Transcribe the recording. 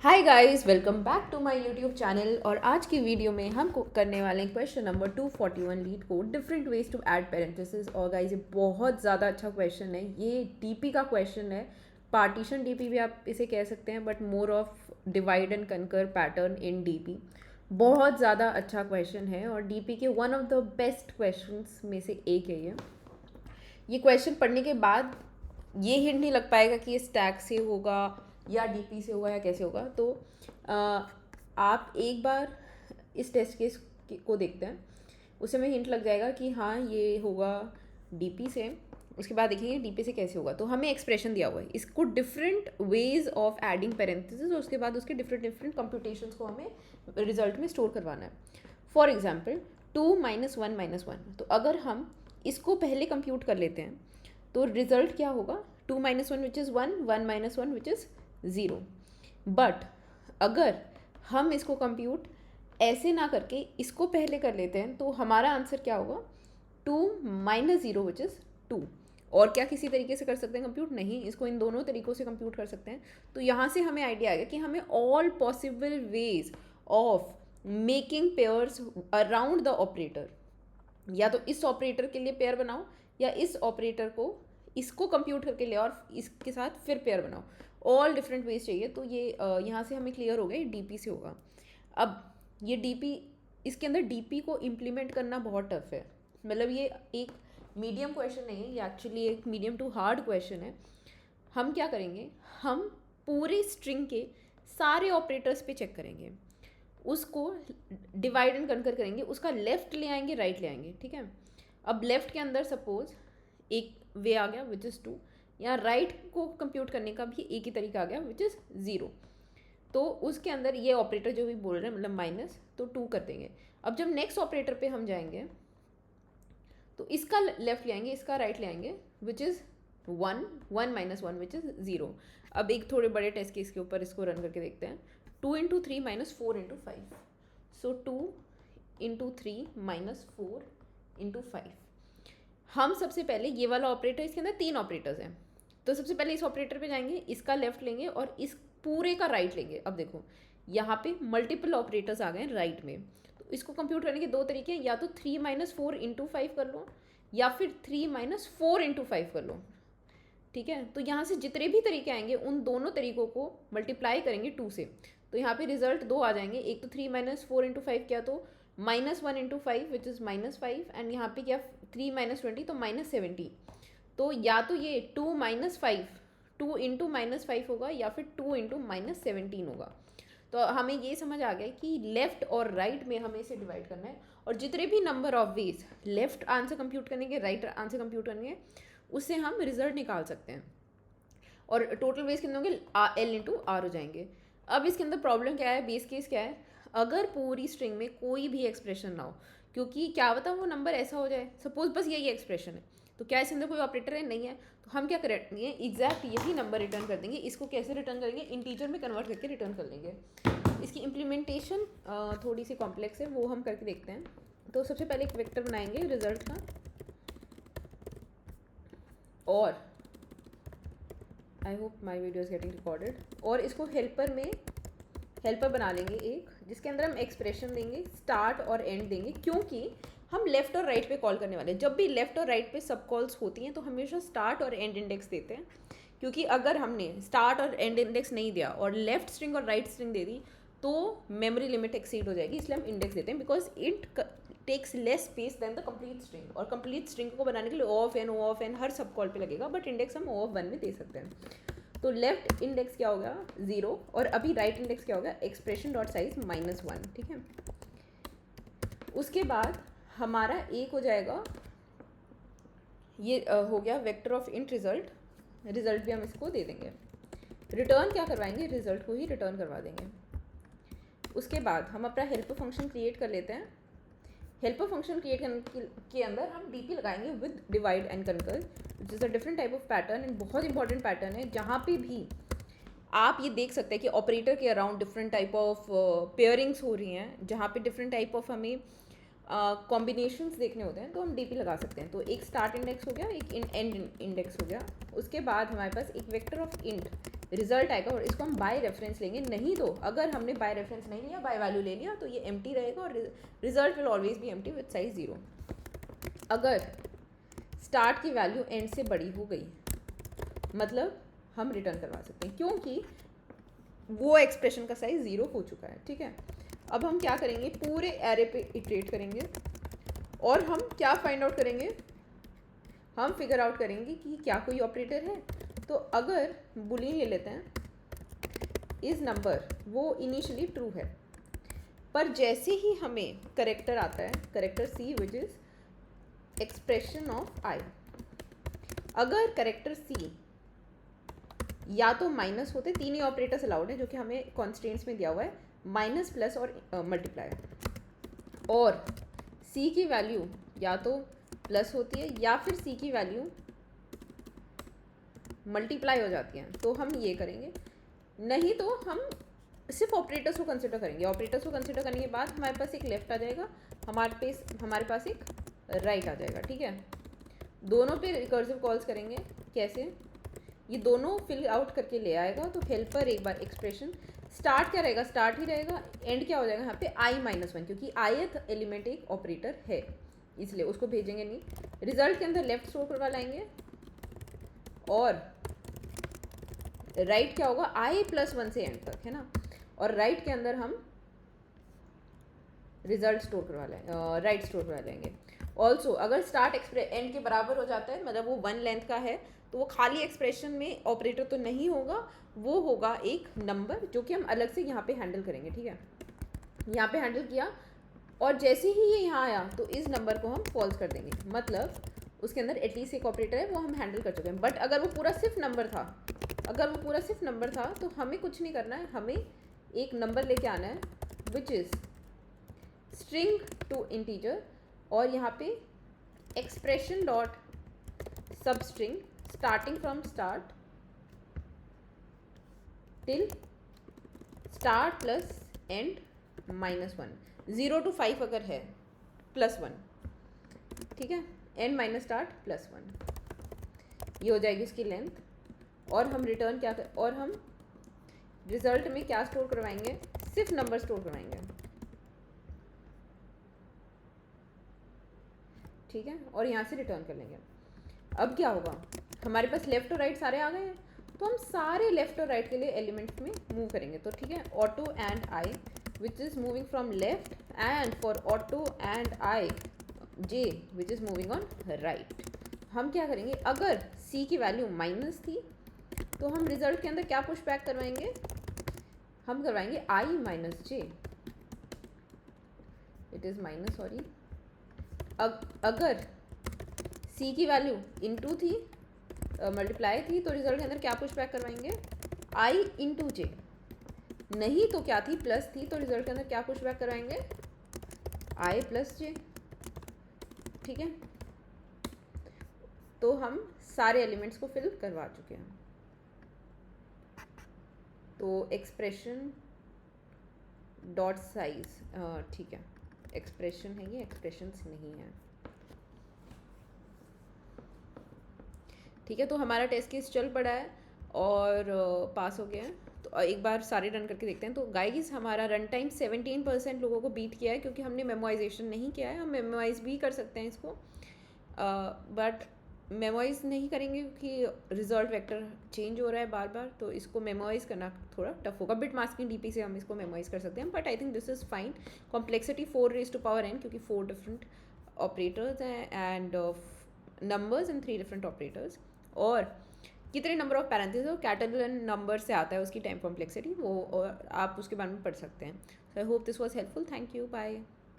Hi guys, welcome back to my YouTube channel. और आज की वीडियो में हम करने वाले हैं question number 241 LeetCode different ways to add parenthesis. और गाइस, ये बहुत ज़्यादा अच्छा क्वेश्चन है। ये डीपी का क्वेश्चन है, पार्टीशन डीपी भी आप इसे कह सकते हैं, but more of divide and conquer pattern in DP. बहुत ज़्यादा अच्छा क्वेश्चन है और डीपी के one of the best questions में से एक है ये क्वेश्चन पढ़ने के बाद ये हिंट नहीं लग पाएगा कि ये स्टैक से होगा या डीपी से होगा या कैसे होगा। तो आप एक बार इस टेस्ट केस को देखते हैं, उससे में हिंट लग जाएगा कि हाँ ये होगा डीपी से। उसके बाद देखेंगे डीपी से कैसे होगा। तो हमें एक्सप्रेशन दिया हुआ है, इसको different ways of adding parenthesis और उसके बाद उसके डिफरेंट डिफरेंट कंप्यूटेशंस को हमें रिजल्ट में स्टोर करवाना है। For example 2 - 1 - 1। तो अगर हम इसको पहले कंप्यूट कर लेते हैं तो रिजल्ट क्या होगा, 2 - 1 which is 1, 1 - 1 which is 0। But अगर हम इसको कंप्यूट ऐसे ना करके इसको पहले कर लेते हैं तो हमारा आंसर क्या होगा, 2 - 0 विच इज़ 2। और क्या किसी तरीके से कर सकते हैं कंप्यूट? नहीं, इसको इन दोनों तरीक़ों से कंप्यूट कर सकते हैं। तो यहाँ से हमें आइडिया आ गया कि हमें all possible ways of making pairs around the operator, या तो इस ऑपरेटर के लिए पेयर बनाओ या इस ऑपरेटर को इसको कंप्यूट करके ले और इसके साथ फिर पेयर बनाओ। ऑल डिफरेंट वेज चाहिए। तो ये यहाँ से हमें क्लियर हो गया, ये डीपी से होगा। अब ये डीपी, इसके अंदर डीपी को इम्प्लीमेंट करना बहुत टफ है। मतलब ये एक मीडियम क्वेश्चन नहीं है, ये एक्चुअली एक मीडियम टू हार्ड क्वेश्चन है। हम क्या करेंगे, हम पूरे स्ट्रिंग के सारे ऑपरेटर्स पे चेक करेंगे, उसको डिवाइड एंड कनकर करेंगे, उसका लेफ्ट ले आएंगे, राइट ले आएंगे। ठीक है। अब लेफ्ट के अंदर सपोज एक वे आ गया विच इज़ 2, या राइट को कंप्यूट करने का भी एक ही तरीका आ गया विच इज़ 0। तो उसके अंदर ये ऑपरेटर जो भी बोल रहे हैं, मतलब माइनस, तो 2 कर देंगे। अब जब नेक्स्ट ऑपरेटर पे हम जाएंगे तो इसका लेफ्ट ले आएंगे, इसका राइट ले आएंगे, विच इज़ 1, 1 - 1 विच इज़ 0। अब एक थोड़े बड़े टेस्ट केस के ऊपर इसको रन करके देखते हैं। 2 × 3 - 4 × 5। सो 2 × 3 - 4 × 5। हम सबसे पहले ये वाला ऑपरेटर, इसके अंदर 3 ऑपरेटर्स हैं, तो सबसे पहले इस ऑपरेटर पे जाएंगे, इसका लेफ्ट लेंगे और इस पूरे का राइट लेंगे। अब देखो यहाँ पे मल्टीपल ऑपरेटर्स आ गए हैं राइट में। तो इसको कंप्यूट करने के दो तरीके हैं, या तो 3 - 4 × 5 कर लो या फिर 3 - 4 × 5 कर लो। ठीक है। तो यहाँ से जितने भी तरीके आएंगे उन दोनों तरीकों को मल्टीप्लाई करेंगे 2 से। तो यहाँ पे रिजल्ट 2 आ जाएंगे। एक तो 3 - 4 × 5 किया तो -1 × 5 विच इज़ -5, एंड यहाँ पे क्या 3 - 20 तो -70। तो या तो ये 2 - 5, 2 × -5 होगा या फिर 2 × -17 होगा। तो हमें ये समझ आ गया कि लेफ्ट और राइट में हमें इसे डिवाइड करना है, और जितने भी number of ways left answer compute करने के, राइट आंसर कंप्यूट करने के, उससे हम रिजल्ट निकाल सकते हैं। और टोटल वेज कितने होंगे, L × R हो जाएंगे। अब इसके अंदर प्रॉब्लम क्या है, बेस केस क्या है, अगर पूरी स्ट्रिंग में कोई भी एक्सप्रेशन ना हो, क्योंकि क्या बता वो नंबर ऐसा हो जाए, सपोज बस यही एक्सप्रेशन है, तो क्या इसके अंदर कोई ऑपरेटर है, नहीं है, तो हम क्या करेंगे, एग्जैक्ट यही नंबर रिटर्न कर देंगे। इसको कैसे रिटर्न करेंगे, इंटीजर में कन्वर्ट करके रिटर्न कर लेंगे। इसकी इम्प्लीमेंटेशन थोड़ी सी कॉम्प्लेक्स है, वो हम करके देखते हैं। तो सबसे पहले एक वेक्टर बनाएंगे रिजल्ट का, और I hope my video is getting recorded. और इसको हेल्पर बना लेंगे एक, जिसके अंदर हम एक्सप्रेशन देंगे, स्टार्ट और एंड देंगे, क्योंकि हम लेफ्ट और राइट पे कॉल करने वाले हैं। जब भी लेफ्ट और राइट पे सब कॉल्स होती हैं तो हमेशा स्टार्ट और एंड इंडेक्स देते हैं, क्योंकि अगर हमने स्टार्ट और एंड इंडेक्स नहीं दिया और लेफ्ट स्ट्रिंग और राइट स्ट्रिंग दे दी तो मेमोरी लिमिट एक्सीड हो जाएगी। इसलिए हम इंडेक्स देते हैं, because it takes less space than the complete string. और कंप्लीट स्ट्रिंग को बनाने के लिए O(n) हर सब कॉल पे लगेगा, बट इंडेक्स हम O(1) में दे सकते हैं। तो लेफ्ट इंडेक्स क्या होगा, 0, और अभी राइट इंडेक्स क्या होगा, एक्सप्रेशन डॉट साइज -1। ठीक है। उसके बाद हमारा एक हो जाएगा, ये हो गया vector of int result. Result भी हम इसको दे देंगे। रिटर्न क्या करवाएंगे, रिजल्ट को ही रिटर्न करवा देंगे। उसके बाद हम अपना हेल्पर फंक्शन क्रिएट कर लेते हैं। हेल्पर फंक्शन क्रिएट करने के अंदर हम डीपी लगाएंगे with divide and conquer, which is a different type of pattern, and बहुत इंपॉर्टेंट पैटर्न है, जहाँ पे भी आप ये देख सकते हैं कि ऑपरेटर के around different type of pairings हो रही हैं, जहाँ पे डिफरेंट टाइप ऑफ हमें कॉम्बिनेशंस देखने होते हैं तो हम डीपी लगा सकते हैं। तो एक स्टार्ट इंडेक्स हो गया, एक एंड इंडेक्स हो गया, उसके बाद हमारे पास एक वेक्टर ऑफ इंट रिजल्ट आएगा और इसको हम बाय रेफरेंस लेंगे। नहीं तो अगर हमने बाय रेफरेंस नहीं लिया, बाय वैल्यू ले लिया, तो ये एम्प्टी रहेगा और result will always be empty with size 0। अगर स्टार्ट की वैल्यू एंड से बड़ी हो गई मतलब हम रिटर्न करवा सकते हैं, क्योंकि वो एक्सप्रेशन का साइज 0 हो चुका है। ठीक है, अब हम क्या करेंगे, पूरे एरे पे इटरेट करेंगे और हम क्या फाइंड आउट करेंगे, हम फिगर आउट करेंगे कि क्या कोई ऑपरेटर है। तो अगर बुलियन ले लेते हैं, इस नंबर वो इनिशियली ट्रू है, पर जैसे ही हमें करेक्टर आता है, character C which is expression of I, अगर करेक्टर सी या तो माइनस होते, तीन ही ऑपरेटर्स अलाउड है जो कि हमें कॉन्स्टेंट्स में दिया हुआ है, माइनस, प्लस और मल्टीप्लाई, और सी की वैल्यू या तो प्लस होती है या फिर सी की वैल्यू मल्टीप्लाई हो जाती है, तो हम ये करेंगे। नहीं तो हम सिर्फ ऑपरेटर्स को कंसिडर करेंगे। ऑपरेटर्स को कंसिडर करने के बाद हमारे पास एक लेफ्ट आ जाएगा, हमारे पास एक राइट आ जाएगा। ठीक है, दोनों पे रिकर्सिव कॉल्स करेंगे। कैसे, ये दोनों फिल आउट करके ले आएगा। तो हेल्पर एक बार एक्सप्रेशन स्टार्ट क्या रहेगा, स्टार्ट ही रहेगा, एंड क्या हो जाएगा यहाँ पे i-1, क्योंकि ith एलिमेंट एक ऑपरेटर है इसलिए उसको भेजेंगे नहीं। रिजल्ट के अंदर लेफ्ट स्टोर करवा लाएंगे और राइट क्या होगा, i+1 से एंड तक है ना, और राइट के अंदर हम रिजल्ट स्टोर करवा लेंगे, राइट स्टोर करवा लेंगे। ऑल्सो अगर स्टार्ट एंड के बराबर हो जाता है, मतलब वो 1 लेंथ का है, तो वो खाली एक्सप्रेशन में ऑपरेटर तो नहीं होगा, वो होगा एक नंबर जो कि हम अलग से यहाँ पे हैंडल करेंगे। ठीक है, यहाँ पे हैंडल किया और जैसे ही ये यहाँ आया तो इस नंबर को हम फॉल्स कर देंगे, मतलब उसके अंदर एटलीस्ट एक ऑपरेटर है, वो हम हैंडल कर चुके हैं। बट अगर वो पूरा सिर्फ नंबर था, तो हमें कुछ नहीं करना है, हमें एक नंबर लेके आना है which is string to integer, और यहाँ पे expression dot substring starting from start till start plus end -1, 0 to 5 अगर है +1, ठीक है, एंड माइनस स्टार्ट +1, ये हो जाएगी इसकी लेंथ। और हम रिटर्न क्या कर, और हम रिजल्ट में क्या स्टोर करवाएंगे, सिर्फ नंबर स्टोर करवाएंगे। ठीक है, और यहाँ से रिटर्न कर लेंगे। अब क्या होगा, हमारे पास लेफ्ट और राइट सारे आ गए हैं, तो हम सारे लेफ्ट और राइट के लिए एलिमेंट्स में मूव करेंगे। तो ठीक है, auto and I which is moving from left, and for auto and I J which is moving on right. हम क्या करेंगे, अगर सी की वैल्यू माइनस थी तो हम रिजल्ट के अंदर क्या पुश बैक करवाएंगे, हम करवाएंगे i-j, it is minus, sorry. अगर सी की वैल्यू इनटू थी, मल्टीप्लाई थी, तो रिजल्ट के अंदर क्या पुश बैक करवाएंगे, i/j। नहीं तो क्या थी, प्लस थी, तो रिजल्ट के अंदर क्या पुश बैक करवाएंगे, i+j। ठीक है, तो हम सारे एलिमेंट्स को फिल करवा चुके हैं। तो एक्सप्रेशन डॉट साइज, ठीक है, एक्सप्रेशन है ये, एक्सप्रेशंस नहीं है। ठीक है, तो हमारा टेस्ट केस चल पड़ा है और पास हो गया है। तो एक बार सारे रन करके देखते हैं। तो गाइस, हमारा रन टाइम 17% लोगों को बीट किया है, क्योंकि हमने मेमोराइजेशन नहीं किया है। हम मेमोराइज भी कर सकते हैं इसको, बट मेमोराइज नहीं करेंगे क्योंकि रिजल्ट वेक्टर चेंज हो रहा है बार बार, तो इसको मेमोराइज करना थोड़ा टफ होगा। बिट मास्किंग डीपी से हम इसको मेमोराइज कर सकते हैं, but I think this is fine. Complexity 4n, क्योंकि 4 डिफरेंट ऑपरेटर्स हैं and numbers and 3 different operators, और कितने नंबर ऑफ पैरेंथेसिस और कैटेगरी नंबर से आता है उसकी टाइम कॉम्प्लेक्सिटी, वो और आप उसके बारे में पढ़ सकते हैं। So I hope this was helpful. Thank you, bye.